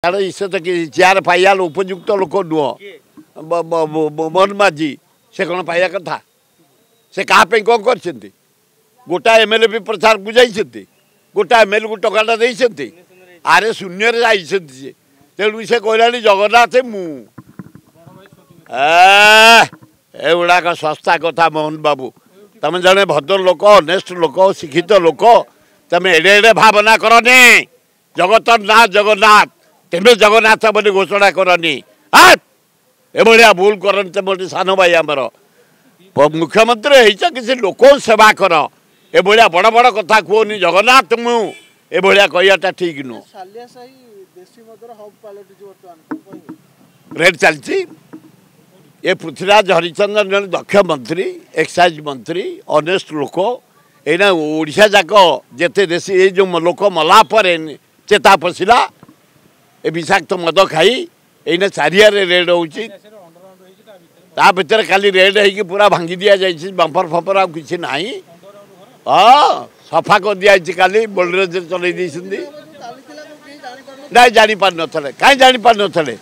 इज्जत कि चेयर पाइया उपयुक्त लोक नुह मोहन माझी से कौन पाइया कथा से क्या कौन कर गोटा एमएलए भी प्रचार बुझाई गोटा एमएलए को टकाटा देते आरे शून्य जाइए तेणु से कहला जगन्नाथ मु एगुड़ाक सस्ता कथा मोहन बाबू तुम जड़े भद्र लोक अनेस्ट लोक शिक्षित लोक तुम एडे एडे भावना करनी जगत ना जगन्नाथ तेरे जगन्नाथ बोली घोषणा करनी एभलिया भूल करनी तुम गोटे सान भाई आमर मुख्यमंत्री हो किसी लोक सेवा कर एभलिया बड़ बड़ कथा कहनी जगन्नाथ मु एभलिया कहटा ठीक नुह रेट चलती ये पृथ्वीराज हरिचंदन जन दक्ष मंत्री एक्साइज मंत्री अनेस्ट लोक एना ओडिशा जाक जेते देशी ये जो लोक मला पर चेता पशिला ए विषाक्त मद खाई एना चारिया रेड होची ता भीतर खाली रेड है पूरा भांगी दिया जाइए बंपर फंपर आ किसी ना हाँ सफा कर दिखाई खाली बोलरेज चल ना जानी पार नथले कहीं जानी पार नथले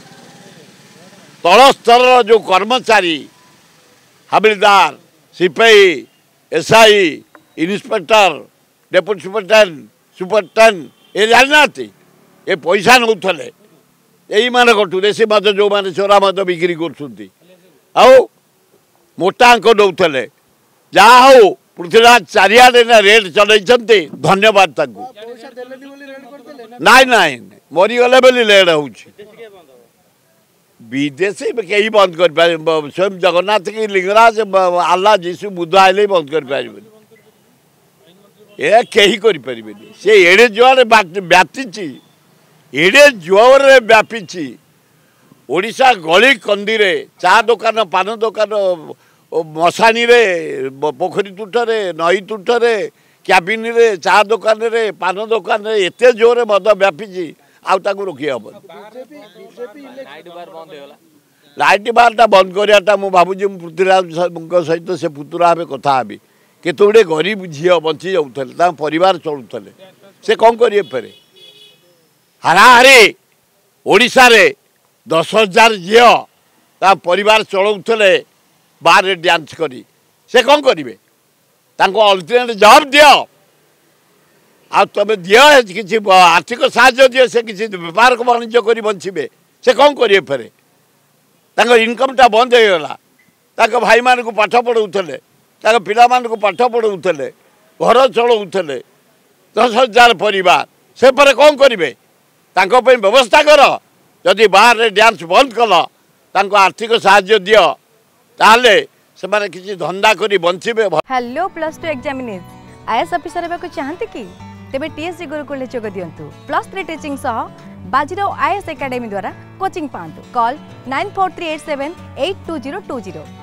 तल स्तर जो कर्मचारी हविलदार सिपाही एसआई इन्स्पेक्टर डेपुटी सुपरटेंडेंट ये जाना ये पैसा नौले यही मान कटु देशी मद जो मैंने चोरा मद बिक्री कर मोटा अंक नौले जहा हो पृथ्वीराज चारियाडे रेट चलते धन्यवाद नाई नाई मरीगले बोली लेट हो विदेशी कहीं बंद कर स्वयं जगन्नाथ की लिंगराज आल्ला जीशु बुद्ध आइले बंद कर पारे कहीं करें से एड़े जुआर व्यापी एड़े जुआर व्यापी ओडिशा गली कंदी चा दुकान पान दुकान मशानी रे पोखरी तुठरे नई तुठरे क्याबिन रे चा दुकान रे पान दुकान एत जोर मद व्यापी आउ रोकी हम लाइट बारटा बंद कराटा मुझे भावुँ पृथ्वीराज सहित से पुतुरा भाव कथा हेबी केत गुड़े गरीब झी बंची जाऊे परिवार चलुले से कौन करेंगे फेरे हाराहारी ओडिशा रे 10,000 झी परिवार चलाऊे बाहर डांस करी से कौन करेंगे अल्टरनेट जॉब दियो आ तुम दिए किसी आर्थिक साहाय्य दिए से किसी बेपार वाणिज्य कर बचे से कौन करेंगे फेरे इनकमटा बंद हो गला भाई मान को पाठ पढ़ाऊे पिला मान को पाठ पढ़ाऊे घर चलाऊे 10,000 परिवार से पर कौन करेंगे व्यवस्था कर जदि बाहर डांस बंद कल आर्थिक साहाय्य दियो ताले से माने किसी धंदा करी बंचिबे। हेलो +2 एग्जामिनीज आईएएस ऑफिसर हेबाकु चाहंते कि तेबे टीएससी गुरुकुल जोग दियंतु +3 टीचिंग सह बाजीराव आईएएस एकेडमी द्वारा कोचिंग पांतु कॉल 9438782020।